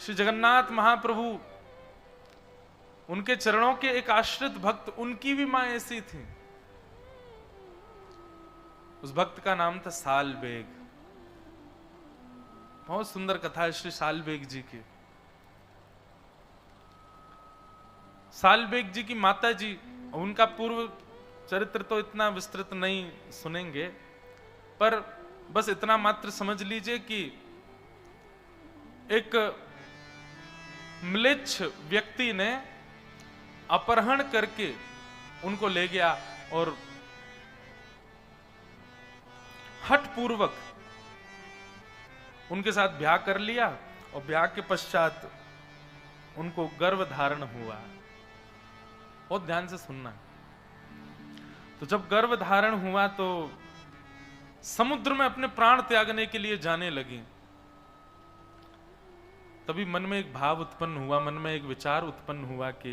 श्री जगन्नाथ महाप्रभु, उनके चरणों के एक आश्रित भक्त, उनकी भी मां ऐसी थी। उस भक्त का नाम था सालबेग। बहुत सुंदर कथा है श्री सालबेग जी की। सालबेग जी की माता जी, उनका पूर्व चरित्र तो इतना विस्तृत नहीं सुनेंगे, पर बस इतना मात्र समझ लीजिए कि एक म्लेच्छ व्यक्ति ने अपहरण करके उनको ले गया और हठपूर्वक उनके साथ ब्याह कर लिया, और ब्याह के पश्चात उनको गर्भ धारण हुआ। बहुत ध्यान से सुनना। तो जब गर्भ धारण हुआ तो समुद्र में अपने प्राण त्यागने के लिए जाने लगी। तभी मन में एक भाव उत्पन्न हुआ, मन में एक विचार उत्पन्न हुआ कि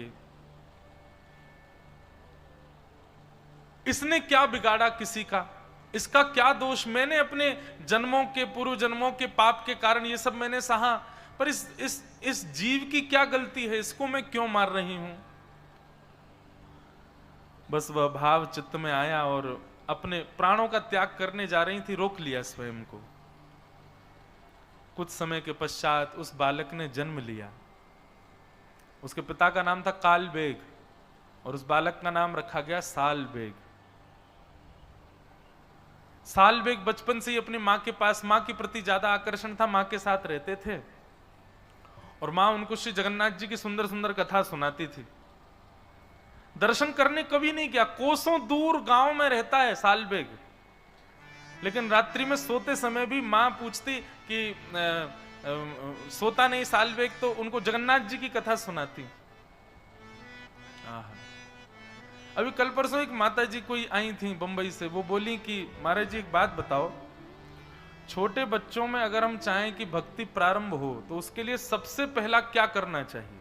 इसने क्या बिगाड़ा किसी का, इसका क्या दोष, मैंने अपने जन्मों के, पूर्व जन्मों के पाप के कारण ये सब मैंने सहा, पर इस जीव की क्या गलती है, इसको मैं क्यों मार रही हूं। बस वह भाव चित्त में आया और अपने प्राणों का त्याग करने जा रही थी, रोक लिया स्वयं को। कुछ समय के पश्चात उस बालक ने जन्म लिया। उसके पिता का नाम था कालबेग और उस बालक का नाम रखा गया सालबेग। सालबेग बचपन से ही अपनी मां के पास, मां के प्रति ज्यादा आकर्षण था, मां के साथ रहते थे और मां उनको श्री जगन्नाथ जी की सुंदर सुंदर कथा सुनाती थी। दर्शन करने कभी नहीं गया, कोसों दूर गांव में रहता है सालबेग, लेकिन रात्रि में सोते समय भी मां पूछती कि सोता नहीं सालबेग, तो उनको जगन्नाथ जी की कथा सुनाती। अभी कल परसों एक माता जी कोई आई थी बंबई से, वो बोली कि महाराज जी एक बात बताओ, छोटे बच्चों में अगर हम चाहें कि भक्ति प्रारंभ हो तो उसके लिए सबसे पहला क्या करना चाहिए,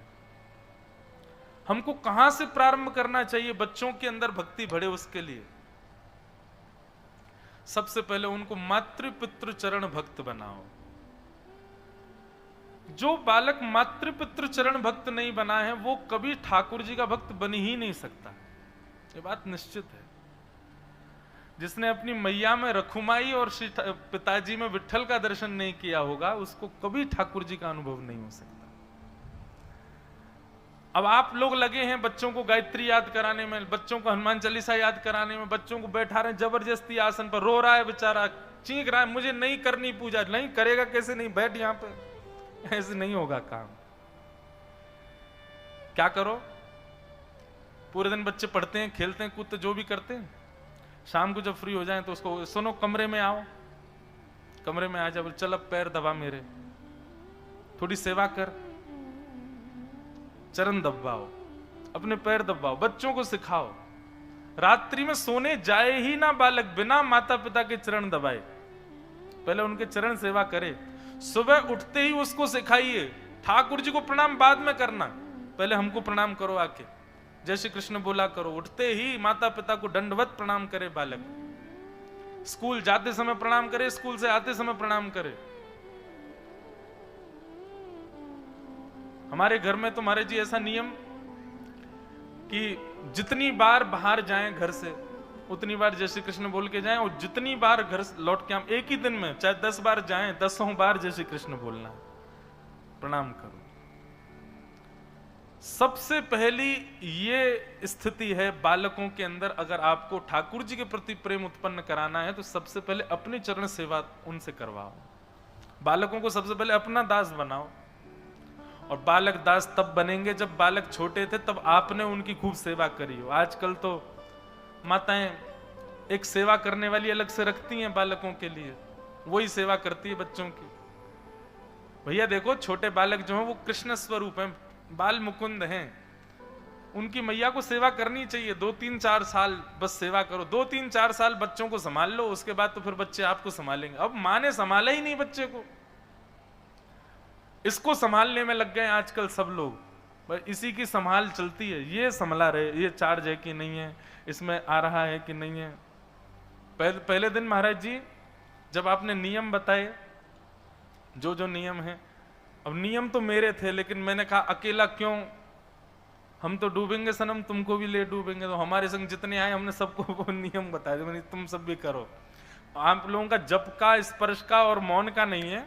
हमको कहां से प्रारंभ करना चाहिए बच्चों के अंदर भक्ति बढ़े उसके लिए। सबसे पहले उनको मातृ पितृ चरण भक्त बनाओ। जो बालक मातृ पितृ चरण भक्त नहीं बना है वो कभी ठाकुर जी का भक्त बन ही नहीं सकता, ये बात निश्चित है। जिसने अपनी मैया में रखुमाई और श्री पिताजी में विट्ठल का दर्शन नहीं किया होगा, उसको कभी ठाकुर जी का अनुभव नहीं हो सकता। अब आप लोग लगे हैं बच्चों को गायत्री याद कराने में, बच्चों को हनुमान चालीसा याद कराने में, बच्चों को बैठा रहे हैं जबरदस्ती आसन पर, रो रहा है बेचारा, चीख रहा है मुझे नहीं करनी पूजा। नहीं करेगा कैसे, नहीं बैठ यहां पे, ऐसे नहीं होगा काम। क्या करो, पूरे दिन बच्चे पढ़ते हैं, खेलते हैं, कूदते, जो भी करते हैं, शाम को जब फ्री हो जाए तो उसको सुनो कमरे में आओ, कमरे में आ जा, चल अब पैर दबा मेरे, थोड़ी सेवा कर, चरण दबाओ, अपने पैर दबाओ, बच्चों को सिखाओ। रात्रि में सोने जाए ही ना बालक बिना माता पिता के चरण दबाए, पहले उनके चरण सेवा करे। सुबह उठते ही उसको सिखाइए, ठाकुर जी को प्रणाम बाद में करना, पहले हमको प्रणाम करो आके, जय श्री कृष्ण बोला करो। उठते ही माता पिता को दंडवत प्रणाम करे बालक, स्कूल जाते समय प्रणाम करे, स्कूल से आते समय प्रणाम करे। हमारे घर में तो महाराज जी ऐसा नियम कि जितनी बार बाहर जाएं घर से उतनी बार जय श्री कृष्ण बोल के जाएं, और जितनी बार घर लौट के हम एक ही दिन में चाहे 10 बार जाएं, 10 बार जय श्री कृष्ण बोलना, प्रणाम करो। सबसे पहली ये स्थिति है बालकों के अंदर, अगर आपको ठाकुर जी के प्रति प्रेम उत्पन्न कराना है तो सबसे पहले अपनी चरण सेवा उनसे करवाओ। बालकों को सबसे पहले अपना दास बनाओ, और बालक दास तब बनेंगे जब बालक छोटे थे तब आपने उनकी खूब सेवा करी हो। आजकल तो माताएं एक सेवा करने वाली अलग से रखती हैं बालकों के लिए, वही सेवा करती है बच्चों की। भैया देखो, छोटे बालक जो हैं वो कृष्ण स्वरूप हैं, बाल मुकुंद हैं, उनकी मैया को सेवा करनी चाहिए। 2-3-4 साल बस सेवा करो, 2-3-4 साल बच्चों को संभाल लो, उसके बाद तो फिर बच्चे आपको संभालेंगे। अब माँ ने संभाला ही नहीं बच्चे को, इसको संभालने में लग गए आजकल सब लोग, इसी की संभाल चलती है, ये संभला रहे, ये चार्ज है कि नहीं है, इसमें आ रहा है कि नहीं है। पहले दिन महाराज जी जब आपने नियम बताए, जो जो नियम है, अब नियम तो मेरे थे, लेकिन मैंने कहा अकेला क्यों, हम तो डूबेंगे सनम, तुमको भी ले डूबेंगे। तो हमारे संग जितने आए हमने सबको वो नियम बताया, मैंने तुम सब भी करो। आप लोगों का जप का, स्पर्श का और मौन का नहीं है,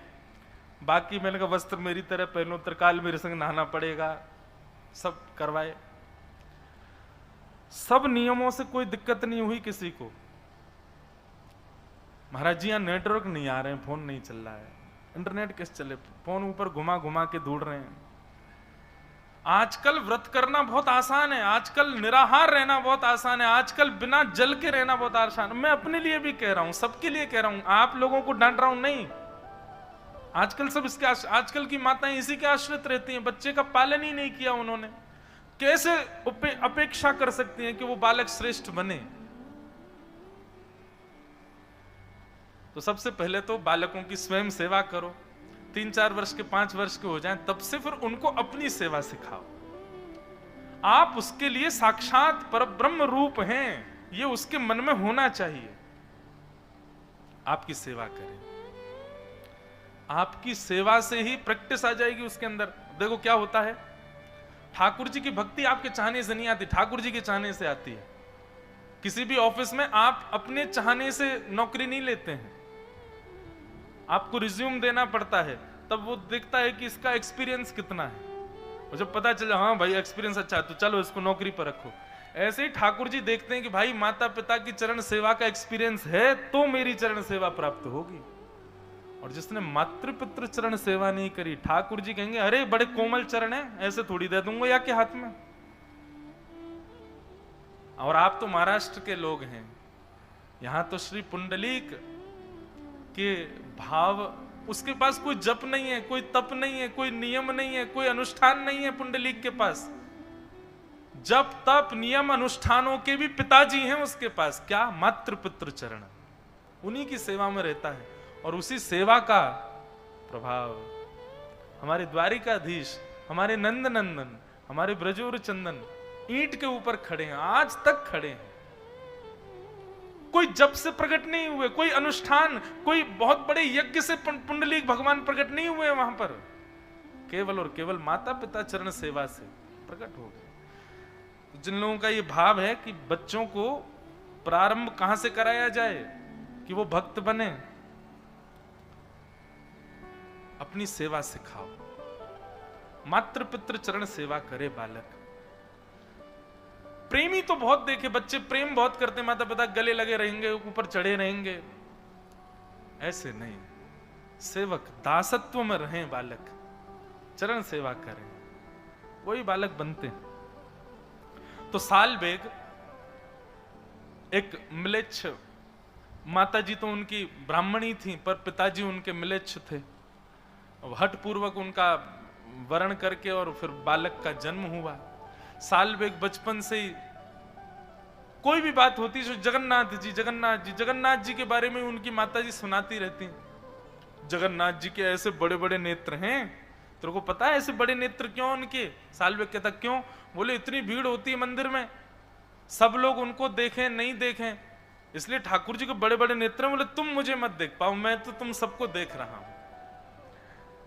बाकी मैंने कहा वस्त्र मेरी तरह पहनो, त्रिकाल मेरे संग नहाना पड़ेगा, सब करवाए। सब नियमों से कोई दिक्कत नहीं हुई किसी को। महाराज जी यहाँ नेटवर्क नहीं आ रहे हैं, फोन नहीं चल रहा है, इंटरनेट कैसे चले, फोन ऊपर घुमा घुमा के ढूंढ रहे हैं। आजकल व्रत करना बहुत आसान है, आजकल निराहार रहना बहुत आसान है, आजकल बिना जल के रहना बहुत आसान है। मैं अपने लिए भी कह रहा हूं, सबके लिए कह रहा हूं, आप लोगों को डांट रहा हूं नहीं। आजकल सब इसके आजकल की माताएं इसी के आश्रित रहती हैं, बच्चे का पालन ही नहीं किया उन्होंने, कैसे अपेक्षा कर सकती हैं कि वो बालक श्रेष्ठ बने। तो सबसे पहले तो बालकों की स्वयं सेवा करो, 3-4 वर्ष के 5 वर्ष के हो जाएं, तब से फिर उनको अपनी सेवा सिखाओ। आप उसके लिए साक्षात परब्रह्म रूप हैं, ये उसके मन में होना चाहिए। आपकी सेवा करें, आपकी सेवा से ही प्रैक्टिस आ जाएगी उसके अंदर। देखो क्या होता है, ठाकुर जी की भक्ति आपके चाहने से नहीं आती, ठाकुर जी के चाहने से आती है। किसी भी ऑफिस में आप अपने चाहने से नौकरी नहीं लेते हैं, आपको रिज्यूम देना पड़ता है, तब वो देखता है कि इसका एक्सपीरियंस कितना है, और जब पता चला हाँ भाई एक्सपीरियंस अच्छा है तो चलो इसको नौकरी पर रखो। ऐसे ही ठाकुर जी देखते हैं कि भाई माता पिता की चरण सेवा का एक्सपीरियंस है तो मेरी चरण सेवा प्राप्त होगी। और जिसने मातृपितृ चरण सेवा नहीं करी, ठाकुर जी कहेंगे अरे बड़े कोमल चरण है, ऐसे थोड़ी दे दूंगा या के हाथ में। और आप तो महाराष्ट्र के लोग हैं, यहां तो श्री पुंडलीक के भाव, उसके पास कोई जप नहीं है, कोई तप नहीं है, कोई नियम नहीं है, कोई अनुष्ठान नहीं है। पुंडलीक के पास जप तप नियम अनुष्ठानों के भी पिताजी हैं उसके पास, क्या मातृपितृ चरण, उन्हीं की सेवा में रहता है। और उसी सेवा का प्रभाव हमारे द्वारिकाधीश, हमारे नंद नंदन, हमारे ब्रजोर चंदन ईंट के ऊपर खड़े हैं, आज तक खड़े हैं। कोई जप से प्रकट नहीं हुए, कोई अनुष्ठान, कोई बहुत बड़े यज्ञ से पुंडलीक भगवान प्रकट नहीं हुए वहां पर, केवल और केवल माता पिता चरण सेवा से प्रकट हो गए। तो जिन लोगों का ये भाव है कि बच्चों को प्रारंभ कहां से कराया जाए कि वो भक्त बने, अपनी सेवा सिखाओ, मातृ पितृ चरण सेवा करे बालक। प्रेमी तो बहुत देखे बच्चे, प्रेम बहुत करते, माता पिता गले लगे रहेंगे, ऊपर चढ़े रहेंगे, ऐसे नहीं। सेवक दासत्व में रहें बालक, चरण सेवा करें, वही बालक बनते हैं। तो साल बेग एक मिलेच्छ, माता जी तो उनकी ब्राह्मणी थी पर पिताजी उनके मिलेच्छ थे, हठ पूर्वक उनका वरण करके और फिर बालक का जन्म हुआ। साल बेग बचपन से ही कोई भी बात होती है, जगन्नाथ जी जगन्नाथ जी जगन्नाथ जी के बारे में उनकी माता जी सुनाती रहती, जगन्नाथ जी के ऐसे बड़े बड़े नेत्र हैं, तेरे को पता है ऐसे बड़े नेत्र क्यों उनके? साल बेग कहता क्यों? बोले इतनी भीड़ होती है मंदिर में, सब लोग उनको देखें नहीं देखें, इसलिए ठाकुर जी के बड़े बड़े नेत्र हैं। बोले तुम मुझे मत देख पाओ, मैं तो तुम सबको देख रहा हूं।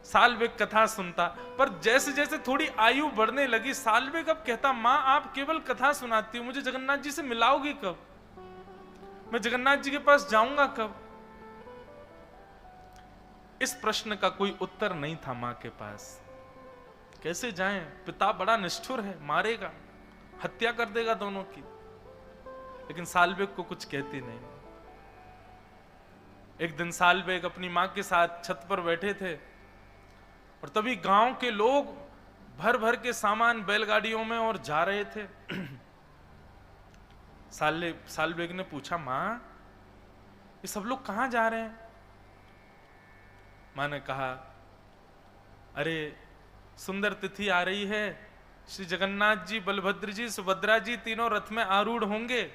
सालवेग कथा सुनता, पर जैसे जैसे थोड़ी आयु बढ़ने लगी, सालवेग अब कहता मां आप केवल कथा सुनाती हो, मुझे जगन्नाथ जी से मिलाओगी कब? मैं जगन्नाथ जी के पास जाऊंगा कब? इस प्रश्न का कोई उत्तर नहीं था मां के पास। कैसे जाएं? पिता बड़ा निष्ठुर है, मारेगा, हत्या कर देगा दोनों की। लेकिन सालवेग को कुछ कहती नहीं। एक दिन सालवेग अपनी मां के साथ छत पर बैठे थे और तभी गांव के लोग भर भर के सामान बैलगाड़ियों में और जा रहे थे। सालवेग ने पूछा मां ये सब लोग कहां जा रहे हैं? मां ने कहा अरे सुंदर तिथि आ रही है, श्री जगन्नाथ जी बलभद्र जी सुभद्रा जी तीनों रथ में आरूढ़ होंगे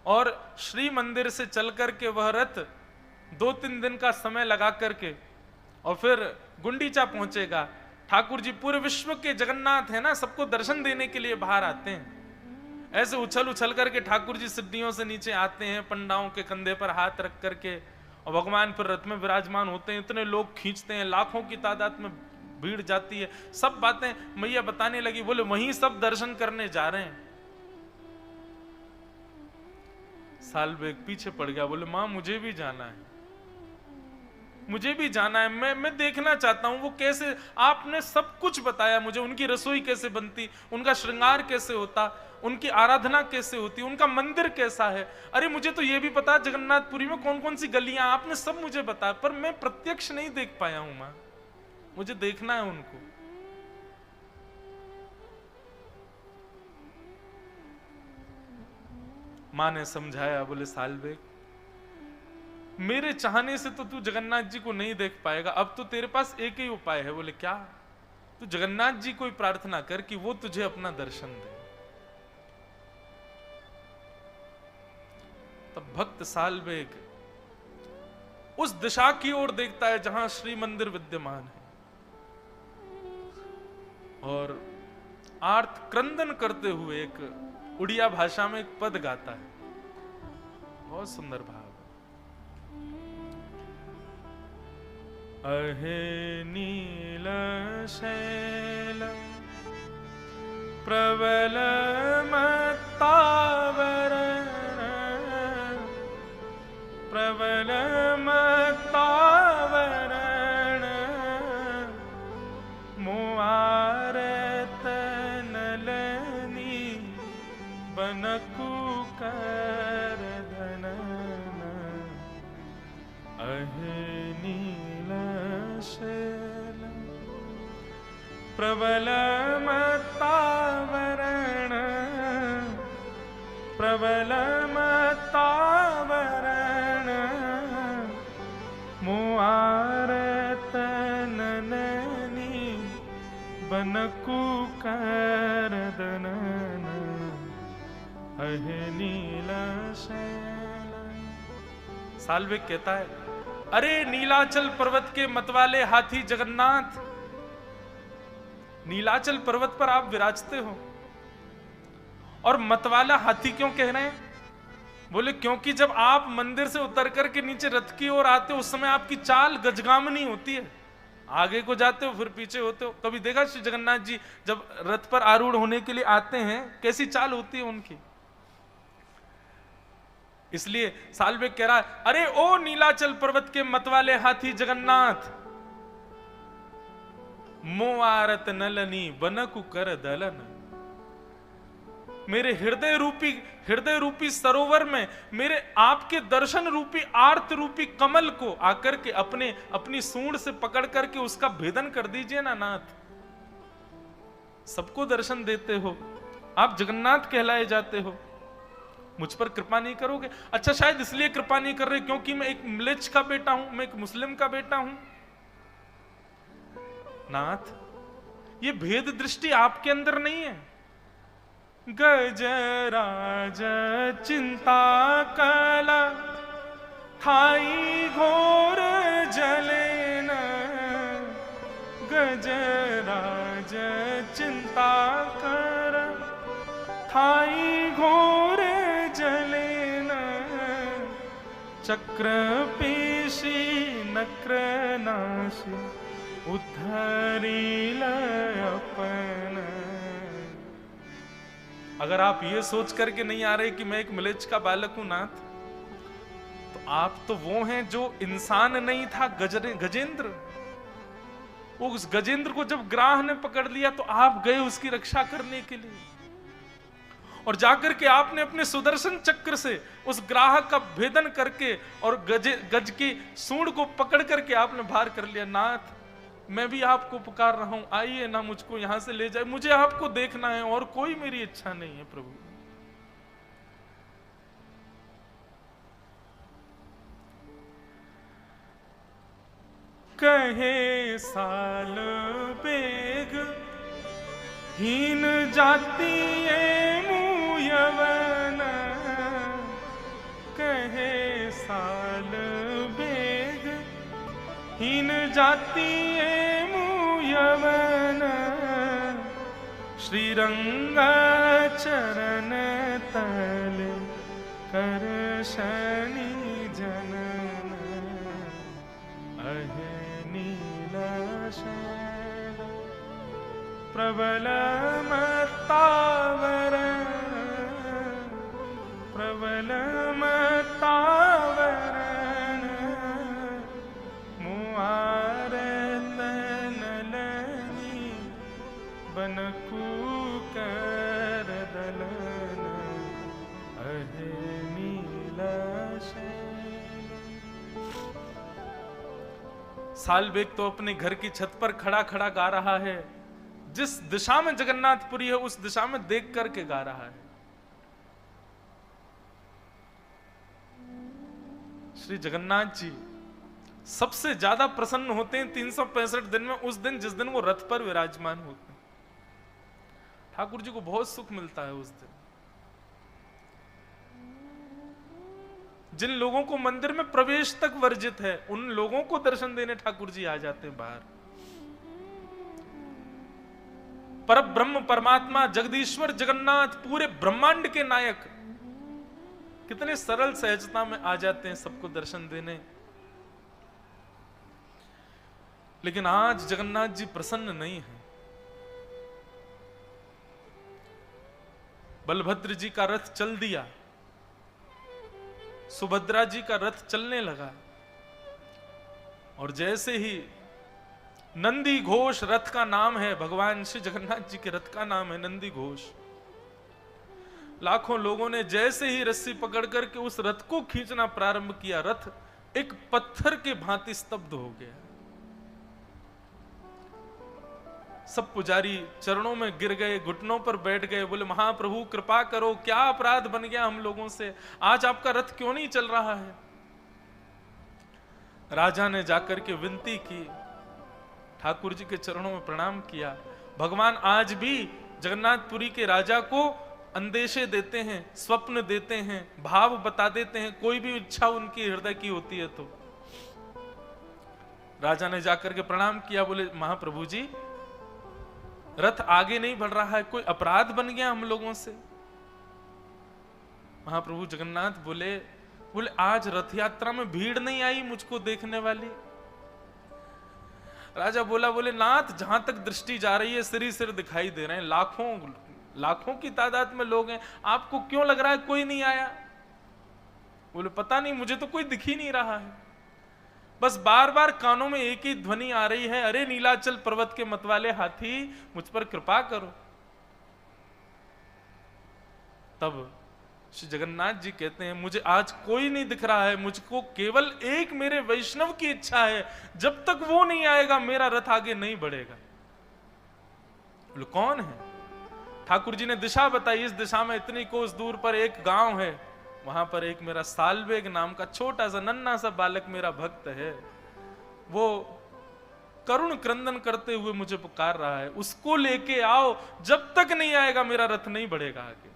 और श्री मंदिर से चल करके वह रथ 2-3 दिन का समय लगा करके और फिर गुंडीचा पहुंचेगा। ठाकुर जी पूरे विश्व के जगन्नाथ है ना, सबको दर्शन देने के लिए बाहर आते हैं। ऐसे उछल उछल करके ठाकुर जी सीढ़ियों से नीचे आते हैं, पंडाओं के कंधे पर हाथ रख करके, और भगवान फिर रथ में विराजमान होते हैं। इतने लोग खींचते हैं, लाखों की तादाद में भीड़ जाती है, सब बातें मैया बताने लगी। बोले वहीं सब दर्शन करने जा रहे हैं। सालबेग पीछे पड़ गया, बोले मां मुझे भी जाना है, मुझे भी जाना है, मैं देखना चाहता हूं वो कैसे, आपने सब कुछ बताया मुझे, उनकी रसोई कैसे बनती, उनका श्रृंगार कैसे होता, उनकी आराधना कैसे होती, उनका मंदिर कैसा है। अरे मुझे तो ये भी पता जगन्नाथपुरी में कौन कौन सी गलियां, आपने सब मुझे बताया, पर मैं प्रत्यक्ष नहीं देख पाया हूं मां, मुझे देखना है उनको। मां ने समझाया, बोले सालबेग मेरे चाहने से तो तू जगन्नाथ जी को नहीं देख पाएगा, अब तो तेरे पास एक ही उपाय है। बोले क्या? तू जगन्नाथ जी को ही प्रार्थना कर कि वो तुझे अपना दर्शन दे। तब भक्त सालबेग उस दिशा की ओर देखता है जहां श्री मंदिर विद्यमान है, और आर्त क्रंदन करते हुए एक उड़िया भाषा में एक पद गाता है, बहुत सुंदर भाव। अहे नील शैल प्रबल मत्तावरण, प्रबल मत्तावरण, मुआरत नलनी बनकु कर धनन। अहे प्रबल मत्तावरण, प्रबल मत्तावरण, मुआरत नननी बनकु कर दनन। अहे नील शैल। सालबेग कहता है, अरे नीलाचल पर्वत के मतवाले हाथी जगन्नाथ, नीलाचल पर्वत पर आप विराजते हो, और मतवाला हाथी क्यों कह रहे हैं? बोले क्योंकि जब आप मंदिर से उतर करके नीचे रथ की ओर आते हो उस समय आपकी चाल गजगामनी होती है, आगे को जाते हो फिर पीछे होते हो। कभी देखा श्री जगन्नाथ जी जब रथ पर आरूढ़ होने के लिए आते हैं कैसी चाल होती है उनकी? इसलिए सालबेग कह रहा है, अरे ओ नीलाचल पर्वत के मतवाले हाथी जगन्नाथ, मोआरत नलनी बनकु कर दलन। मेरे हृदय रूपी सरोवर में मेरे आपके दर्शन रूपी आर्त रूपी कमल को आकर के अपनी सूंड से पकड़ करके उसका भेदन कर दीजिए ना नाथ। सबको दर्शन देते हो, आप जगन्नाथ कहलाए जाते हो, मुझ पर कृपा नहीं करोगे? अच्छा शायद इसलिए कृपा नहीं कर रहे क्योंकि मैं एक म्लेच्छ का बेटा हूं, मैं एक मुस्लिम का बेटा हूं। नाथ ये भेद दृष्टि आपके अंदर नहीं है। गजराज चिंता कला थाई घोर जलेन, गजराज चिंता कर थाई घोर जलेन, चक्र पेशी नक्र नाशी उद्धरी अपन। अगर आप ये सोच करके नहीं आ रहे कि मैं एक म्लेच्छ का बालक हूं नाथ, तो आप तो वो हैं जो इंसान नहीं था, गजेंद्र। वो उस गजेंद्र को जब ग्राह ने पकड़ लिया तो आप गए उसकी रक्षा करने के लिए, और जाकर के आपने अपने सुदर्शन चक्र से उस ग्राह का भेदन करके और गज की सूंड को पकड़ करके आपने बाहर कर लिया। नाथ मैं भी आपको पुकार रहा हूं, आइए ना मुझको यहां से ले जाए, मुझे आपको देखना है और कोई मेरी इच्छा नहीं है प्रभु। कहे सालबेग हीन जाति मुयवन, कहे सालबेग हीन जाति मुयवन, श्रीरंग चरण तल कर शनि जनन। अहे नील शैल प्रबल मत्तावर, प्रबल मत्तावर मुआर तनलनी बनकू कर दलन अहे नीला शैल। सालबेग तो अपने घर की छत पर खड़ा खड़ा गा रहा है, जिस दिशा में जगन्नाथपुरी है उस दिशा में देख करके गा रहा है। श्री जगन्नाथ जी सबसे ज्यादा प्रसन्न होते हैं 365 दिन में, उस दिन जिस दिन वो रथ पर विराजमान होते हैं। ठाकुर जी को बहुत सुख मिलता है उस दिन। जिन लोगों को मंदिर में प्रवेश तक वर्जित है, उन लोगों को दर्शन देने ठाकुर जी आ जाते हैं बाहर। पर ब्रह्म परमात्मा जगदीश्वर जगन्नाथ पूरे ब्रह्मांड के नायक कितने सरल सहजता में आ जाते हैं सबको दर्शन देने। लेकिन आज जगन्नाथ जी प्रसन्न नहीं है। बलभद्र जी का रथ चल दिया, सुभद्रा जी का रथ चलने लगा, और जैसे ही नंदी घोष रथ का नाम है, भगवान श्री जगन्नाथ जी के रथ का नाम है नंदी घोष। लाखों लोगों ने जैसे ही रस्सी पकड़ करके उस रथ को खींचना प्रारंभ किया, रथ एक पत्थर के भांति स्तब्ध हो गया। सब पुजारी चरणों में गिर गए, घुटनों पर बैठ गए, बोले महाप्रभु कृपा करो, क्या अपराध बन गया हम लोगों से, आज आपका रथ क्यों नहीं चल रहा है। राजा ने जाकर के विनती की, ठाकुर जी के चरणों में प्रणाम किया। भगवान आज भी जगन्नाथपुरी के राजा को अंदेशे देते हैं, स्वप्न देते हैं, भाव बता देते हैं, कोई भी इच्छा उनकी हृदय की होती है तो। राजा ने जाकर के प्रणाम किया, बोले महाप्रभु जी रथ आगे नहीं बढ़ रहा है, कोई अपराध बन गया हम लोगों से। महाप्रभु जगन्नाथ बोले आज रथ यात्रा में भीड़ नहीं आई मुझको देखने वाली। राजा बोले नाथ जहां तक दृष्टि जा रही है सिर ही सिर दिखाई दे रहे हैं, लाखों की तादाद में लोग हैं, आपको क्यों लग रहा है कोई नहीं आया। बोले पता नहीं, मुझे तो कोई दिख ही नहीं रहा है, बस बार बार कानों में एक ही ध्वनि आ रही है, अरे नीलाचल पर्वत के मतवाले हाथी मुझ पर कृपा करो। तब श्री जगन्नाथ जी कहते हैं मुझे आज कोई नहीं दिख रहा है, मुझको केवल एक मेरे वैष्णव की इच्छा है, जब तक वो नहीं आएगा मेरा रथ आगे नहीं बढ़ेगा। बोले कौन है। ठाकुर जी ने दिशा बताई, इस दिशा में इतनी कोस दूर पर एक गांव है, वहां पर एक मेरा सालबेग नाम का छोटा सा नन्हा सा बालक मेरा भक्त है, वो करुण क्रंदन करते हुए मुझे पुकार रहा है, उसको लेके आओ, जब तक नहीं आएगा मेरा रथ नहीं बढ़ेगा आगे।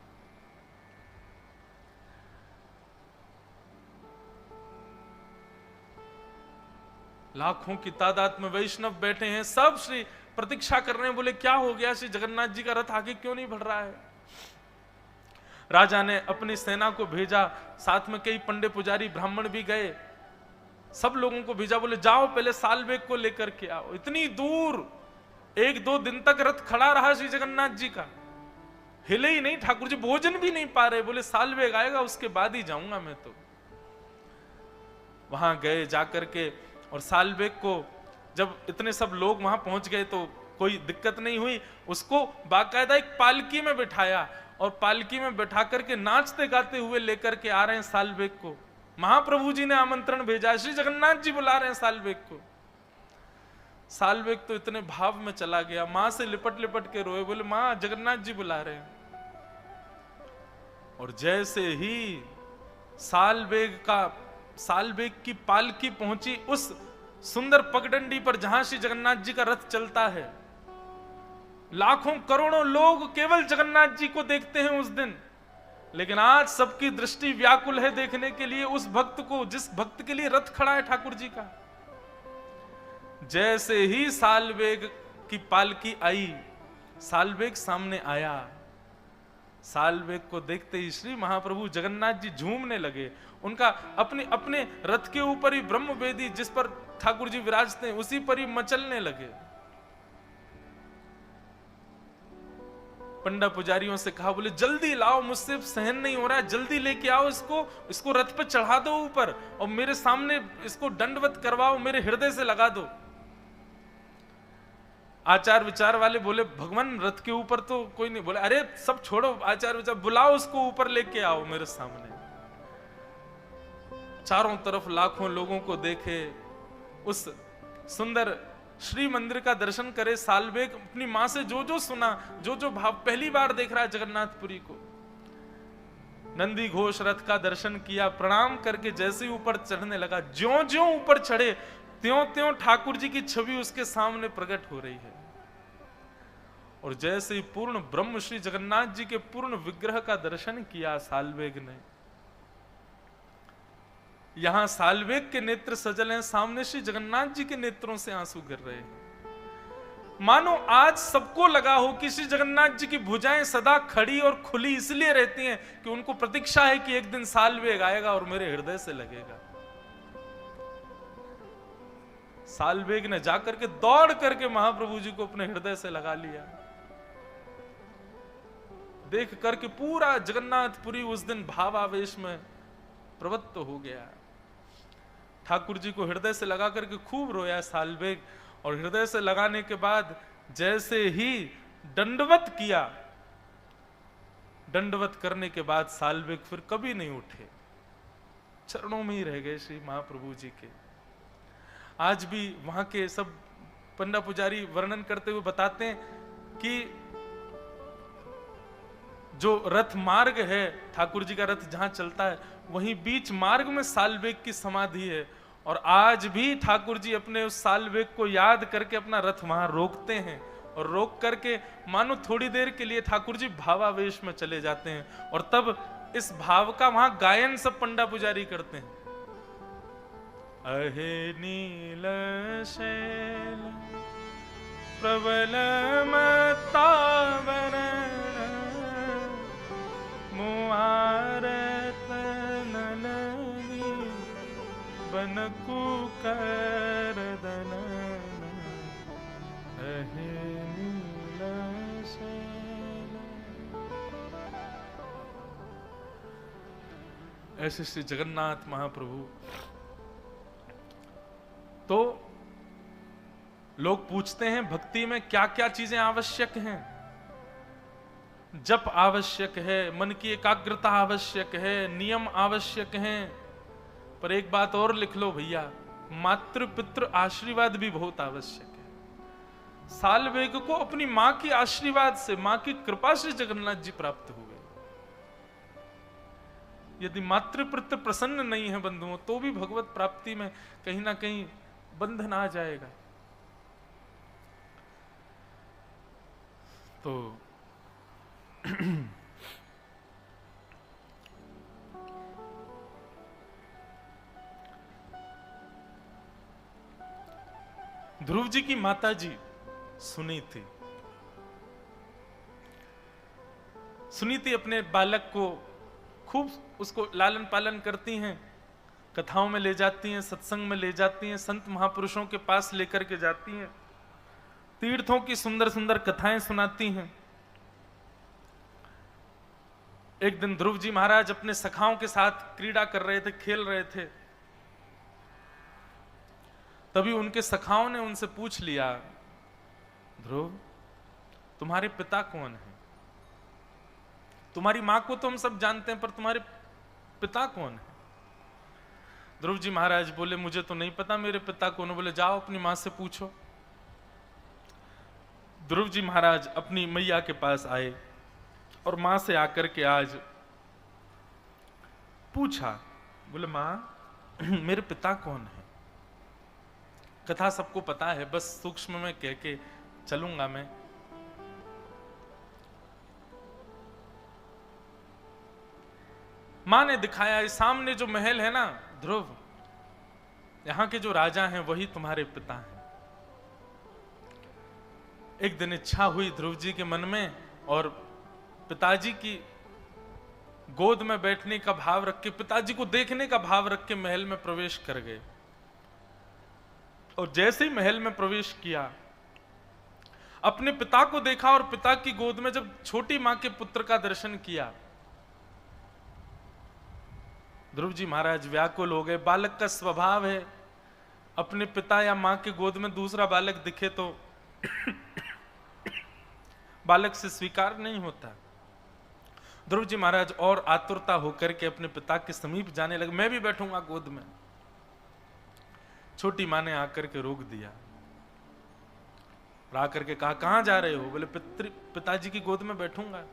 लाखों की तादाद में वैष्णव बैठे हैं, सब श्री प्रतीक्षा कर रहे हैं, बोले क्या हो गया, श्री जगन्नाथ जी का रथ आगे क्यों नहीं बढ़ रहा है। राजा ने अपनी सेना को भेजा, साथ में कई पंडे पुजारी ब्राह्मण भी गए, सब लोगों को भेजा, बोले जाओ पहले सालबेग को लेकर के आओ। इतनी दूर 1-2 दिन तक रथ खड़ा रहा श्री जगन्नाथ जी का, हिले ही नहीं, ठाकुर जी भोजन भी नहीं पा रहे, बोले सालबेग आएगा उसके बाद ही जाऊंगा मैं तो। वहां गए जाकर के, और सालबेग को जब इतने सब लोग वहां पहुंच गए तो कोई दिक्कत नहीं हुई, उसको बाकायदा एक पालकी में बिठाया, और पालकी में बैठा करके नाचते गाते हुए लेकर के आ रहे हैं सालबेग को। महाप्रभु जी ने आमंत्रण भेजा, श्री जगन्नाथ जी बुला रहे हैं सालबेग को। सालबेग तो इतने भाव में चला गया, मां से लिपट लिपट के रोए, बोले मां जगन्नाथ जी बुला रहे हैं। और जैसे ही सालबेग की पालकी पहुंची उस सुंदर पगडंडी पर जहां श्री जगन्नाथ जी का रथ चलता है, लाखों करोड़ों लोग केवल जगन्नाथ जी को देखते हैं उस दिन, लेकिन आज सबकी दृष्टि व्याकुल है देखने के लिए उस भक्त को, जिस भक्त के लिए रथ खड़ा है ठाकुर जी का। जैसे ही सालबेग की पालकी आई, सालबेग सामने आया, सालबेग को देखते ही श्री महाप्रभु जगन्नाथ जी झूमने लगे। उनका अपने रथ के ऊपर ही ब्रह्म वेदी जिस पर ठाकुर जी विराजते हैं उसी पर ही मचलने लगे। पंडा पुजारियों से कहा, बोले जल्दी लाओ, मुझसे सहन नहीं हो रहा है, जल्दी लेके आओ इसको रथ पे चढ़ा दो ऊपर और मेरे सामने इसको दंडवत करवाओ, मेरे हृदय से लगा दो। आचार विचार वाले बोले, भगवान रथ के ऊपर तो कोई नहीं। बोले अरे सब छोड़ो, आचार विचार, बुलाओ उसको ऊपर लेके आओ मेरे सामने। चारों तरफ लाखों लोगों को देखे, उस सुंदर श्री मंदिर का दर्शन करे। सालबेग अपनी मां से जो जो सुना, जो जो भाव, पहली बार देख रहा है जगन्नाथपुरी को। नंदी घोष रथ का दर्शन किया, प्रणाम करके जैसे ही ऊपर चढ़ने लगा, ज्यों ज्यों ऊपर चढ़े त्यों त्यों ठाकुर जी की छवि उसके सामने प्रकट हो रही है। और जैसे ही पूर्ण ब्रह्म श्री जगन्नाथ जी के पूर्ण विग्रह का दर्शन किया सालवेग ने, यहां सालवेग के नेत्र सजल हैं, सामने श्री जगन्नाथ जी के नेत्रों से आंसू गिर रहे हैं। मानो आज सबको लगा हो कि श्री जगन्नाथ जी की भुजाएं सदा खड़ी और खुली इसलिए रहती हैं कि उनको प्रतीक्षा है कि एक दिन सालवेग आएगा और मेरे हृदय से लगेगा। सालवेग ने जाकर के दौड़ करके महाप्रभु जी को अपने हृदय से लगा लिया। देख करके पूरा जगन्नाथपुरी उस दिन भावावेश में प्रवृत्त हो गया। ठाकुर जी को हृदय से लगा करके खूब रोया सालवेग, और हृदय से लगाने के बाद जैसे ही दंडवत किया, दंडवत करने के बाद सालवेग फिर कभी नहीं उठे, चरणों में ही रह गए श्री महाप्रभु जी के। आज भी वहां के सब पंडा पुजारी वर्णन करते हुए बताते हैं कि जो रथ मार्ग है, ठाकुर जी का रथ जहां चलता है, वहीं बीच मार्ग में सालवेग की समाधि है। और आज भी ठाकुर जी अपने उस सालवेग को याद करके अपना रथ वहां रोकते हैं, और रोक करके मानो थोड़ी देर के लिए ठाकुर जी भावावेश में चले जाते हैं, और तब इस भाव का वहां गायन सब पंडा पुजारी करते हैं। अहे नील शैल प्रबल मतावन मुआरत नलनी बनकु करदन अहे नील शैल। ऐसे श्री जगन्नाथ महाप्रभु। तो लोग पूछते हैं भक्ति में क्या क्या चीजें आवश्यक हैं। जप आवश्यक है, मन की एकाग्रता आवश्यक है, नियम आवश्यक हैं, पर एक बात और लिख लो भैया, मातृ पितृ आशीर्वाद भी बहुत आवश्यक है। सालवेग को अपनी मां की आशीर्वाद से, मां की कृपा से जगन्नाथ जी प्राप्त हुए। यदि मातृ पितृ प्रसन्न नहीं है बंधुओं, तो भी भगवत प्राप्ति में कहीं ना कहीं बंधन आ जाएगा। तो ध्रुव जी की माता जी सुनीति अपने बालक को खूब उसको लालन पालन करती हैं, कथाओं में ले जाती हैं, सत्संग में ले जाती हैं, संत महापुरुषों के पास लेकर के जाती हैं, तीर्थों की सुंदर सुंदर कथाएं सुनाती हैं। एक दिन ध्रुव जी महाराज अपने सखाओं के साथ क्रीड़ा कर रहे थे, खेल रहे थे। तभी उनके सखाओं ने उनसे पूछ लिया, ध्रुव तुम्हारे पिता कौन है? तुम्हारी मां को तो हम सब जानते हैं, पर तुम्हारे पिता कौन है? ध्रुव जी महाराज बोले, मुझे तो नहीं पता मेरे पिता कौन है। बोले जाओ अपनी मां से पूछो। ध्रुव जी महाराज अपनी मैया के पास आए और मां से आकर के आज पूछा, बोले मां मेरे पिता कौन है? कथा सबको पता है, बस सूक्ष्म में कह के चलूंगा मैं। मां ने दिखाया, इस सामने जो महल है ना ध्रुव, यहां के जो राजा हैं वही तुम्हारे पिता हैं। एक दिन इच्छा हुई ध्रुव जी के मन में, और पिताजी की गोद में बैठने का भाव रख के, पिताजी को देखने का भाव रख के महल में प्रवेश कर गए। और जैसे ही महल में प्रवेश किया, अपने पिता को देखा और पिता की गोद में जब छोटी मां के पुत्र का दर्शन किया, ध्रुव जी महाराज व्याकुल हो गए। बालक का स्वभाव है, अपने पिता या मां के गोद में दूसरा बालक दिखे तो बालक से स्वीकार नहीं होता। ध्रुव जी महाराज और आतुरता होकर के अपने पिता के समीप जाने लगे, मैं भी बैठूंगा गोद में। छोटी मां ने आकर के रोक दिया, आकर के कहा कहां जा रहे हो? बोले पिताजी की गोद में बैठूंगा।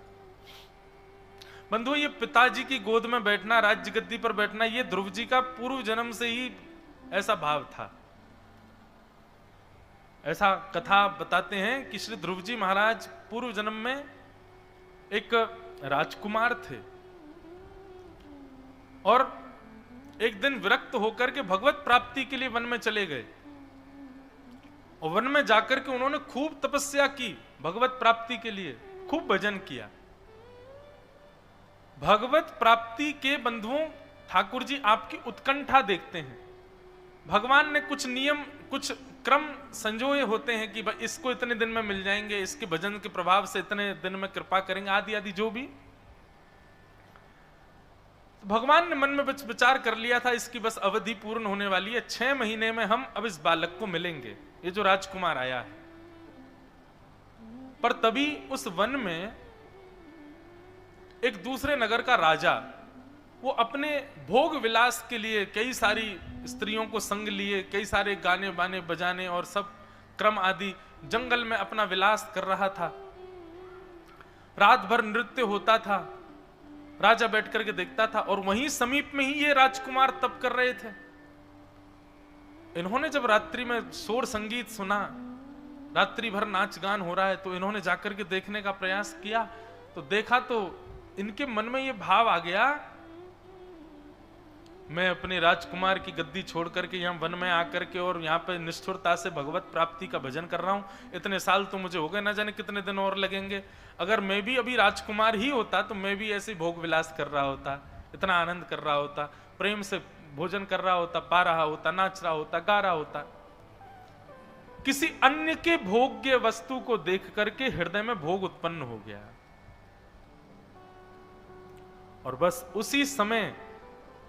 बंधु, ये पिताजी की गोद में बैठना, राज्य गद्दी पर बैठना, ये ध्रुव जी का पूर्व जन्म से ही ऐसा भाव था। ऐसा कथा बताते हैं कि श्री ध्रुव जी महाराज पूर्व जन्म में एक राजकुमार थे और एक दिन विरक्त होकर के भगवत प्राप्ति के लिए वन में चले गए और वन में जाकर के उन्होंने खूब तपस्या की, भगवत प्राप्ति के लिए खूब भजन किया। भगवत प्राप्ति के बंधुओं, ठाकुर जी आपकी उत्कंठा देखते हैं। भगवान ने कुछ नियम, कुछ क्रम संजोए होते हैं कि इसको इतने दिन में मिल जाएंगे, इसके भजन के प्रभाव से इतने दिन में कृपा करेंगे, आदि आदि जो भी। भगवान ने मन में विचार कर लिया था इसकी बस अवधि पूर्ण होने वाली है, 6 महीने में हम अब इस बालक को मिलेंगे, ये जो राजकुमार आया है। पर तभी उस वन में एक दूसरे नगर का राजा, वो अपने भोग विलास के लिए कई सारी स्त्रियों को संग लिए, कई सारे गाने बाने बजाने और सब क्रम आदि जंगल में अपना विलास कर रहा था। रात भर नृत्य होता था, राजा बैठ करके देखता था और वहीं समीप में ही ये राजकुमार तप कर रहे थे। इन्होंने जब रात्रि में शोर संगीत सुना, रात्रि भर नाच गान हो रहा है, तो इन्होंने जाकर के देखने का प्रयास किया। तो देखा तो इनके मन में ये भाव आ गया, मैं अपने राजकुमार की गद्दी छोड़ करके यहाँ वन में आकर के और यहाँ पे निष्ठुरता से भगवत प्राप्ति का भजन कर रहा हूँ। इतने साल तो मुझे हो गए, ना जाने कितने दिन और लगेंगे। अगर मैं भी अभी राजकुमार ही होता तो मैं भी ऐसे भोग विलास कर रहा होता, इतना आनंद कर रहा होता, प्रेम से भोजन कर रहा होता, पा रहा होता, नाच रहा होता, गा रहा होता। किसी अन्य के भोग्य वस्तु को देख करके हृदय में भोग उत्पन्न हो गया और बस उसी समय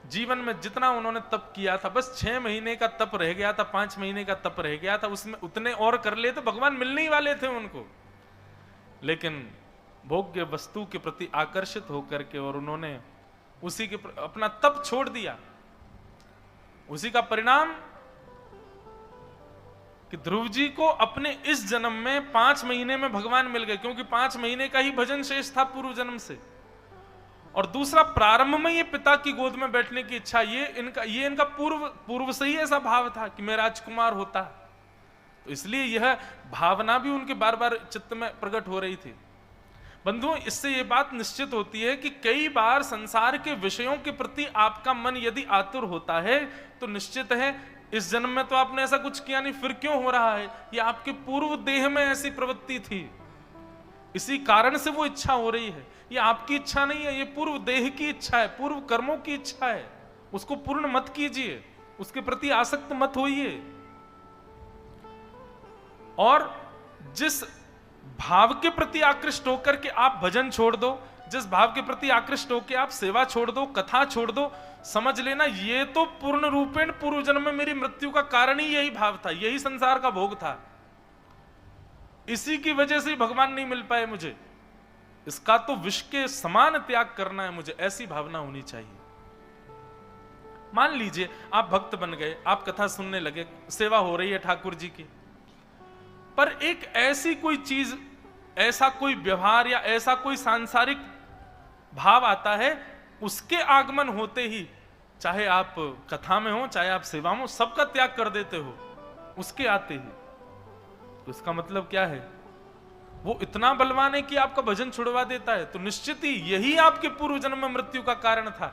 जीवन में जितना उन्होंने तप किया था, बस 6 महीने का तप रह गया था, 5 महीने का तप रह गया था, उसमें उतने और कर ले तो भगवान मिलने ही वाले थे उनको। लेकिन भोग्य वस्तु के प्रति आकर्षित होकर के और उन्होंने उसी के अपना तप छोड़ दिया। उसी का परिणाम कि ध्रुव जी को अपने इस जन्म में 5 महीने में भगवान मिल गए, क्योंकि 5 महीने का ही भजन शेष था पूर्व जन्म से। और दूसरा, प्रारंभ में ये पिता की गोद में बैठने की इच्छा, ये इनका पूर्व से ही ऐसा भाव था कि मैं राजकुमार होता, तो इसलिए यह भावना भी उनके बार बार चित्त में प्रकट हो रही थी। बंधुओं, इससे ये बात निश्चित होती है कि कई बार संसार के विषयों के प्रति आपका मन यदि आतुर होता है तो निश्चित है इस जन्म में तो आपने ऐसा कुछ किया नहीं, फिर क्यों हो रहा है? ये आपके पूर्व देह में ऐसी प्रवृत्ति थी, इसी कारण से वो इच्छा हो रही है। ये आपकी इच्छा नहीं है, ये पूर्व देह की इच्छा है, पूर्व कर्मों की इच्छा है। उसको पूर्ण मत कीजिए, उसके प्रति आसक्त मत होइए। और जिस भाव के प्रति आकृष्ट होकर के आप भजन छोड़ दो, जिस भाव के प्रति आकृष्ट होकर आप सेवा छोड़ दो, कथा छोड़ दो, समझ लेना ये तो पूर्ण रूपेण पूर्व जन्म में मेरी मृत्यु का कारण ही यही भाव था, यही संसार का भोग था। इसी की वजह से भगवान नहीं मिल पाए मुझे, इसका तो विष के समान त्याग करना है मुझे, ऐसी भावना होनी चाहिए। मान लीजिए आप भक्त बन गए, आप कथा सुनने लगे, सेवा हो रही है ठाकुर जी की, पर एक ऐसी कोई चीज, ऐसा कोई व्यवहार या ऐसा कोई सांसारिक भाव आता है, उसके आगमन होते ही, चाहे आप कथा में हो चाहे आप सेवा में हो, सबका त्याग कर देते हो उसके आते ही, तो इसका मतलब क्या है? वो इतना बलवान है कि आपका भजन छुड़वा देता है। तो निश्चित ही यही आपके पूर्व जन्म में मृत्यु का कारण था,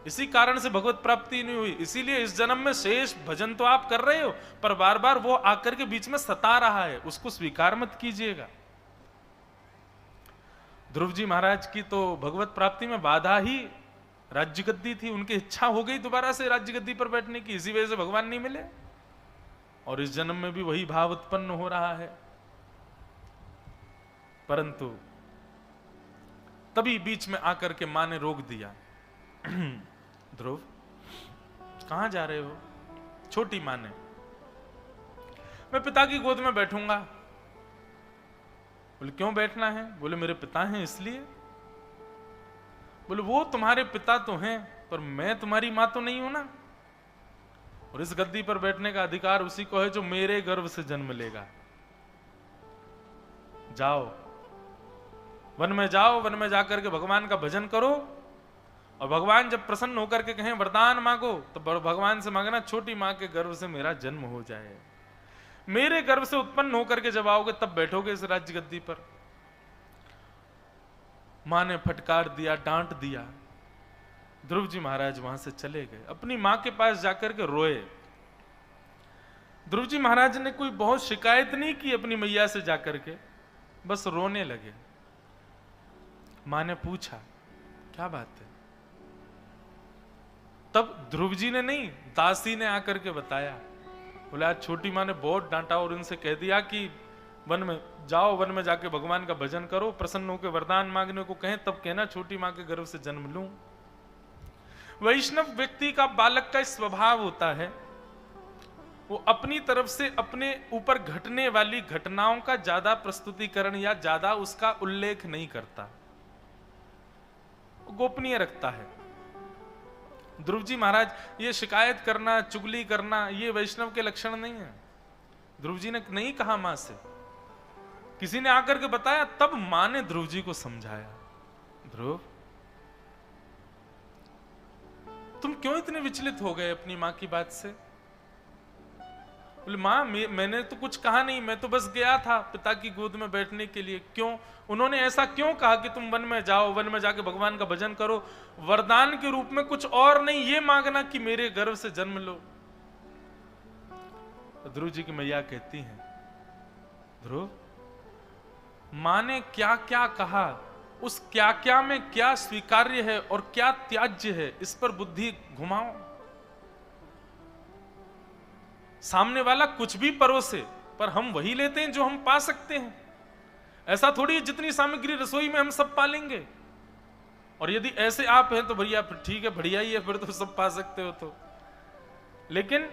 इसी कारण से भगवत प्राप्ति नहीं हुई। इसीलिए इस जन्म में शेष भजन तो आप कर रहे हो, पर बार बार वो आकर के बीच में सता रहा है, उसको स्वीकार मत कीजिएगा। ध्रुव जी महाराज की तो भगवत प्राप्ति में बाधा ही राज्य गद्दी थी, उनकी इच्छा हो गई दोबारा से राज्य गद्दी पर बैठने की, इसी वजह से भगवान नहीं मिले और इस जन्म में भी वही भाव उत्पन्न हो रहा है। परंतु तभी बीच में आकर के मां ने रोक दिया। ध्रुव, कहां जा रहे हो? छोटी मां ने, मैं पिता की गोद में बैठूंगा। बोले क्यों बैठना है? बोले मेरे पिता हैं इसलिए। बोले वो तुम्हारे पिता तो हैं, पर मैं तुम्हारी मां तो नहीं हूं ना, और इस गद्दी पर बैठने का अधिकार उसी को है जो मेरे गर्भ से जन्म लेगा। जाओ, वन में जाओ, वन में जाकर के भगवान का भजन करो, और भगवान जब प्रसन्न होकर के कहें वरदान मांगो, तो भगवान से मांगना छोटी मां के गर्भ से मेरा जन्म हो जाए। मेरे गर्भ से उत्पन्न होकर के जब आओगे तब बैठोगे इस राज्य गद्दी पर। मां ने फटकार दिया, डांट दिया। ध्रुव जी महाराज वहां से चले गए, अपनी मां के पास जाकर के रोए। ध्रुव जी महाराज ने कोई बहुत शिकायत नहीं की अपनी मैया से जाकर के, बस रोने लगे। मां ने पूछा क्या बात है? तब ध्रुव जी ने नहीं, दासी ने आकर के बताया। बोले आज छोटी मां ने बहुत डांटा और उनसे कह दिया कि वन में जाओ, वन में जाके भगवान का भजन करो, प्रसन्न होकर वरदान मांगने को कहें तब कहना छोटी मां के गर्भ से जन्म लूं। वैष्णव व्यक्ति का, बालक का स्वभाव होता है, वो अपनी तरफ से अपने ऊपर घटने वाली घटनाओं का ज्यादा प्रस्तुतिकरण या ज्यादा उसका उल्लेख नहीं करता, गोपनीय रखता है। ध्रुव जी महाराज ये शिकायत करना, चुगली करना, ये वैष्णव के लक्षण नहीं है। ध्रुव जी ने नहीं कहा मां से, किसी ने आकर के बताया, तब मां ने ध्रुव जी को समझाया, ध्रुव तुम क्यों इतने विचलित हो गए अपनी मां की बात से? बोले मां मैंने तो कुछ कहा नहीं, मैं तो बस गया था पिता की गोद में बैठने के लिए। क्यों? उन्होंने ऐसा क्यों कहा कि तुम वन में जाओ, वन में जाके भगवान का भजन करो, वरदान के रूप में कुछ और नहीं, ये मांगना कि मेरे गर्भ से जन्म लो। तो ध्रुव जी की मैया कहती हैं, ध्रुव मां ने क्या क्या कहा, उस क्या क्या में क्या स्वीकार्य है और क्या त्याज्य है, इस पर बुद्धि घुमाओ। सामने वाला कुछ भी परोसे, पर हम वही लेते हैं जो हम पा सकते हैं। ऐसा थोड़ी जितनी सामग्री रसोई में हम सब पा लेंगे, और यदि ऐसे आप हैं तो भैया ठीक है, बढ़िया ही है, फिर तो सब पा सकते हो। तो लेकिन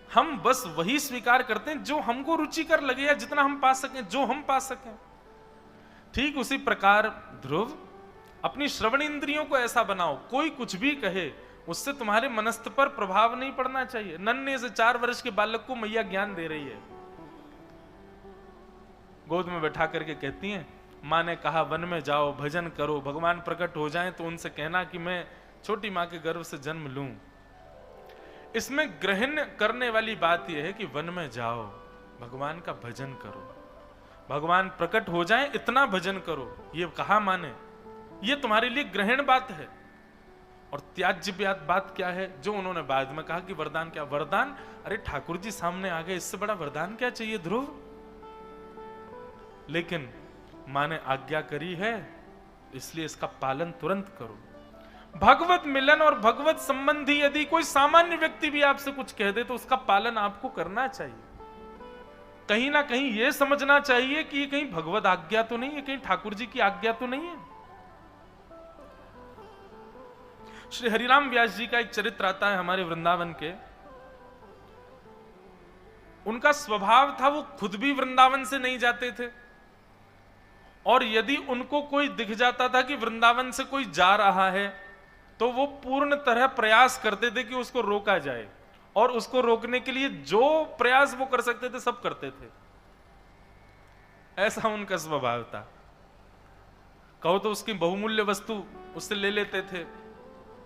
हम बस वही स्वीकार करते हैं जो हमको रुचिकर लगे या जितना हम पा सकें, जो हम पा सकें। ठीक उसी प्रकार ध्रुव अपनी श्रवण इंद्रियों को ऐसा बनाओ, कोई कुछ भी कहे उससे तुम्हारे मनस्थ पर प्रभाव नहीं पड़ना चाहिए। नन्हे से 4 वर्ष के बालक को मैया ज्ञान दे रही है, गोद में बैठा करके कहती हैं, मां ने कहा वन में जाओ, भजन करो, भगवान प्रकट हो जाएं तो उनसे कहना कि मैं छोटी मां के गर्भ से जन्म लूं। इसमें ग्रहण करने वाली बात यह है कि वन में जाओ, भगवान का भजन करो, भगवान प्रकट हो जाएं इतना भजन करो, ये कहा माने, ये तुम्हारे लिए ग्रहण बात है। और त्याज्य बात क्या है, जो उन्होंने बाद में कहा कि वरदान क्या? वरदान, अरे ठाकुर जी सामने आ गए, इससे बड़ा वरदान क्या चाहिए ध्रुव? लेकिन मां ने आज्ञा करी है, इसलिए इसका पालन तुरंत करो। भगवत मिलन और भगवत संबंधी यदि कोई सामान्य व्यक्ति भी आपसे कुछ कह दे तो उसका पालन आपको करना चाहिए। कहीं ना कहीं यह समझना चाहिए कि ये कहीं भगवत आज्ञा तो नहीं है, कहीं ठाकुर जी की आज्ञा तो नहीं है। श्री हरिराम व्यास जी का एक चरित्र आता है हमारे वृंदावन के। उनका स्वभाव था, वो खुद भी वृंदावन से नहीं जाते थे, और यदि उनको कोई दिख जाता था कि वृंदावन से कोई जा रहा है तो वो पूर्ण तरह प्रयास करते थे कि उसको रोका जाए, और उसको रोकने के लिए जो प्रयास वो कर सकते थे सब करते थे। ऐसा उनका स्वभाव था। कहो तो उसकी बहुमूल्य वस्तु उससे ले लेते थे,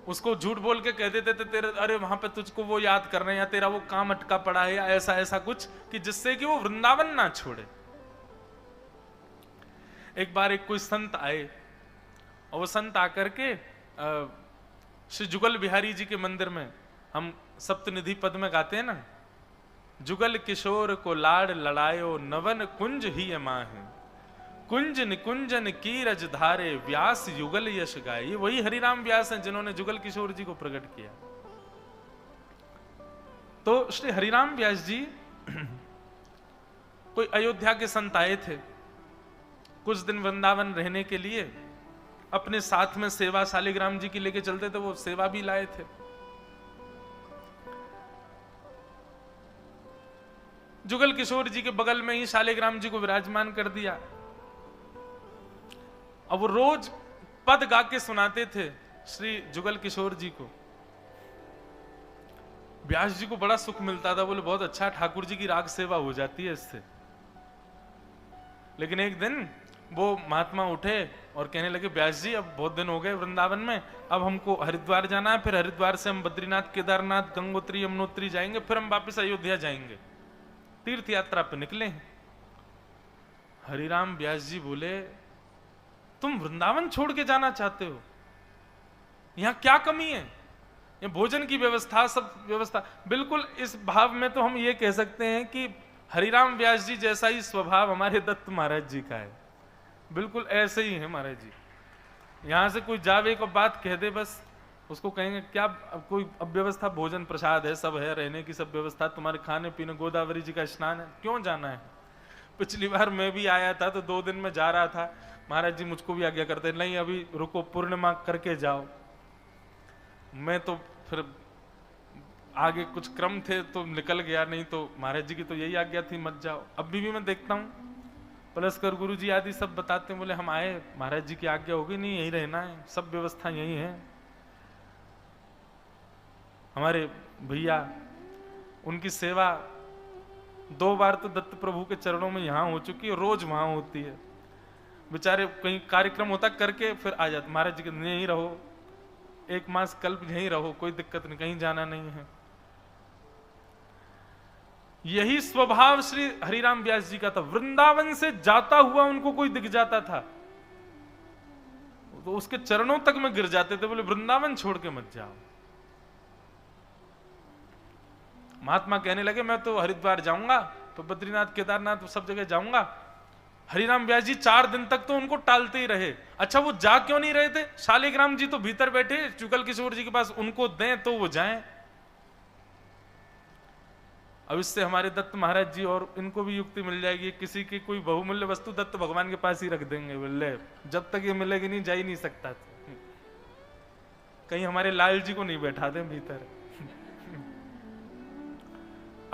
उसको झूठ बोल के कह देते थे तेरे, अरे वहां पे तुझको वो याद कर रहे हैं, या तेरा वो काम अटका पड़ा है, या ऐसा ऐसा कुछ, कि जिससे कि वो वृंदावन ना छोड़े। एक बार एक कोई संत आए, और वो संत आकर के श्री जुगल बिहारी जी के मंदिर में, हम सप्तनिधि पद में गाते हैं ना, जुगल किशोर को लाड़ लड़ायो, नवन कुंज ही माहे, कुंज निकुंजन की रज धारे, व्यास युगल यश गाए। ये वही हरिराम व्यास हैं जिन्होंने जुगल किशोर जी को प्रकट किया। तो श्री हरिराम व्यास जी कोई अयोध्या के संत आए थे, कुछ दिन वृंदावन रहने के लिए अपने साथ में सेवा शालिग्राम जी की लेके चलते थे, वो सेवा भी लाए थे। जुगल किशोर जी के बगल में ही शालिग्राम जी को विराजमान कर दिया। अब वो रोज पद गा के सुनाते थे श्री जुगल किशोर जी को। व्यास जी को बड़ा सुख मिलता था, बोले बहुत अच्छा, ठाकुर जी की राग सेवा हो जाती है इससे। लेकिन एक दिन वो महात्मा उठे और कहने लगे, व्यास जी अब बहुत दिन हो गए वृंदावन में, अब हमको हरिद्वार जाना है, फिर हरिद्वार से हम बद्रीनाथ, केदारनाथ, गंगोत्री, यमुनोत्री जाएंगे, फिर हम वापस अयोध्या जाएंगे, तीर्थ यात्रा पे निकले हैं। हरिराम व्यास जी बोले, तुम वृंदावन छोड़ के जाना चाहते हो? यहां क्या कमी है? ये भोजन की व्यवस्था, सब व्यवस्था। बिल्कुल इस भाव में तो हम ये कह सकते हैं कि हरिराम व्यास जी जैसा ही स्वभाव हमारे दत्त महाराज जी का है, बिल्कुल ऐसे ही है महाराज जी। यहां से कोई जावे को बात कह दे, बस उसको कहेंगे क्या कोई अब व्यवस्था, भोजन प्रसाद है, सब है, रहने की सब व्यवस्था, तुम्हारे खाने पीने, गोदावरी जी का स्नान है, क्यों जाना है? पिछली बार मैं भी आया था तो 2 दिन में जा रहा था, महाराज जी मुझको भी आज्ञा करते, नहीं अभी रुको, पूर्णिमा करके जाओ। मैं तो फिर आगे कुछ क्रम थे तो निकल गया, नहीं तो महाराज जी की तो यही आज्ञा थी, मत जाओ। अभी भी मैं देखता हूँ पलस्कर गुरु जी आदि सब बताते हैं, बोले हम आए, महाराज जी की आज्ञा होगी, नहीं यही रहना है, सब व्यवस्था यही है। हमारे भैया, उनकी सेवा 2 बार तो दत्त प्रभु के चरणों में यहाँ हो चुकी है, रोज वहां होती है। बेचारे कहीं कार्यक्रम होता करके फिर आ जाते, महाराज जी के यहीं रहो, 1 मास कल्प यहीं रहो, कोई दिक्कत नहीं, कहीं जाना नहीं है। यही स्वभाव श्री हरिराम व्यास जी का था। वृंदावन से जाता हुआ उनको कोई दिख जाता था तो उसके चरणों तक में गिर जाते थे, बोले वृंदावन छोड़ के मत जाओ। महात्मा कहने लगे, मैं तो हरिद्वार जाऊंगा, तो बद्रीनाथ, केदारनाथ, तो सब जगह जाऊंगा। हरिराम व्यास जी 4 दिन तक तो उनको टालते ही रहे। अच्छा वो जा क्यों नहीं रहे थे? शालिग्राम जी तो भीतर बैठे जुगल किशोर जी के पास, उनको दें तो वो जाएं। अब इससे हमारे दत्त महाराज जी और इनको भी युक्ति मिल जाएगी, किसी की कोई बहुमूल्य वस्तु दत्त भगवान के पास ही रख देंगे, बोले जब तक ये मिलेगी नहीं, जा ही नहीं सकता। कहीं हमारे लाल जी को नहीं बैठा दें भीतर।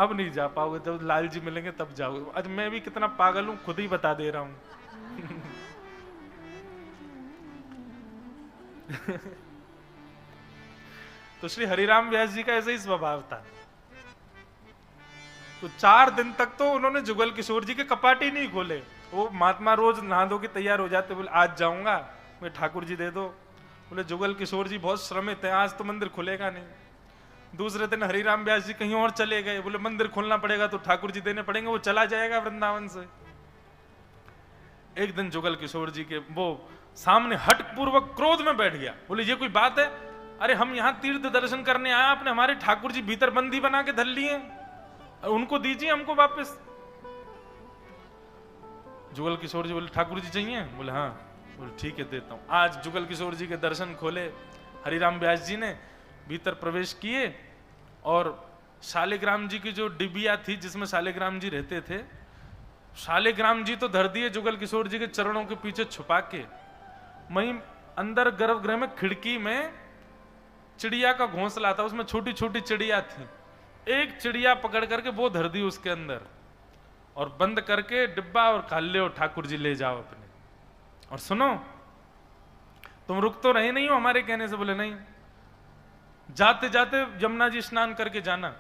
अब नहीं जा पाओगे, जब लाल जी मिलेंगे तब जाओगे। आज मैं भी कितना पागल हूं, खुद ही बता दे रहा हूं। तो श्री हरिराम व्यास जी का ऐसा ही स्वभाव था। तो 4 दिन तक तो उन्होंने जुगल किशोर जी के कपाट ही नहीं खोले। वो महात्मा रोज नहा धो के तैयार हो जाते, बोले आज जाऊंगा, मैं ठाकुर जी दे दो। बोले जुगल किशोर जी बहुत श्रमित हैं, आज तो मंदिर खुलेगा नहीं। दूसरे दिन हरिराम व्यास जी कहीं और चले गए, बोले मंदिर खोलना पड़ेगा तो ठाकुर जी देने पड़ेंगे, वो चला जाएगा वृंदावन से। एक दिन जुगल किशोर जी के वो सामने हट पूर्वक क्रोध में बैठ गया, बोले ये कोई बात है? अरे हम यहाँ तीर्थ दर्शन करने आए, आपने हमारे ठाकुर जी भीतर बंदी बना के धर लिए, उनको दीजिए हमको वापस। जुगल किशोर जी बोले ठाकुर जी चाहिए? बोले हाँ। बोले ठीक है देता हूं। आज जुगल किशोर जी के दर्शन खोले, हरिराम व्यास जी ने भीतर प्रवेश किए और शालिग्राम जी की जो डिबिया थी जिसमें शालिग्राम जी रहते थे, शालिग्राम जी तो धर दिए जुगल किशोर जी के चरणों के पीछे छुपा के। वहीं अंदर गर्भगृह में खिड़की में चिड़िया का घोंसला था, उसमें छोटी छोटी चिड़िया थी। एक चिड़िया पकड़ करके वो धर दी उसके अंदर और बंद करके डिब्बा, और खा ले ठाकुर जी ले जाओ अपने। और सुनो, तुम रुक तो रहे नहीं हो हमारे कहने से? बोले नहीं। जाते जाते यमुना जी स्नान करके जाना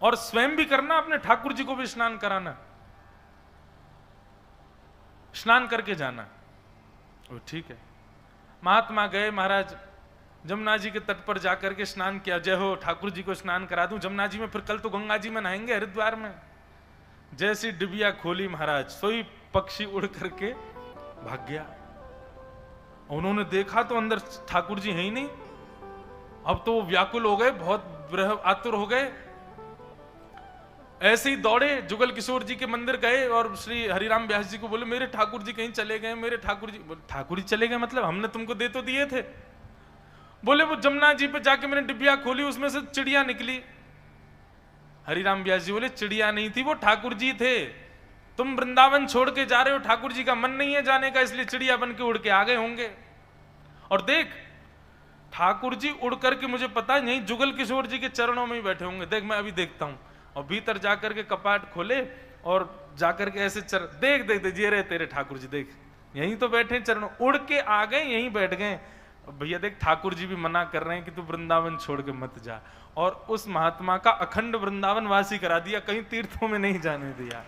और स्वयं भी करना, अपने ठाकुर जी को भी स्नान कराना, स्नान करके जाना। ठीक है। महात्मा गए, महाराज जमुना जी के तट पर जाकर के स्नान किया। जय हो, ठाकुर जी को स्नान करा दूं जमुना जी में, फिर कल तो गंगा जी में नहाएंगे हरिद्वार में। जैसी डिबिया खोली महाराज, सोई पक्षी उड़ करके भाग गया। उन्होंने देखा तो अंदर ठाकुर जी है ही नहीं। अब तो वो व्याकुल हो गए, बहुत आतुर हो गए। ऐसे ही दौड़े, जुगल किशोर जी के मंदिर गए और श्री हरिराम व्यास जी को बोले मेरे ठाकुर जी कहीं चले गए, मेरे ठाकुर जी। बोले ठाकुर जी चले गए मतलब? हमने तुमको दे तो दिए थे। बोले वो जमुना जी पे जाके मैंने डिबिया खोली, उसमें से चिड़िया निकली। हरिराम व्यास जी बोले चिड़िया नहीं थी, वो ठाकुर जी थे, तुम वृंदावन छोड़ के जा रहे हो, ठाकुर जी का मन नहीं है जाने का, इसलिए चिड़िया बन के उड़ के आ गए होंगे। और देख ठाकुर जी उड़ करके, मुझे पता है यहीं जुगल किशोर जी के चरणों में ही बैठे होंगे। देख मैं अभी देखता हूं, और भीतर जाकर के कपाट खोले और जाकर के ऐसे देख देख देख ये रहे तेरे ठाकुर जी, देख यहीं तो बैठे चरणों, उड़ के आ गए, यहीं बैठ गए। भैया देख ठाकुर जी भी मना कर रहे हैं कि तू वृंदावन छोड़ के मत जा, और उस महात्मा का अखंड वृंदावन वासी करा दिया, कहीं तीर्थों में नहीं जाने दिया।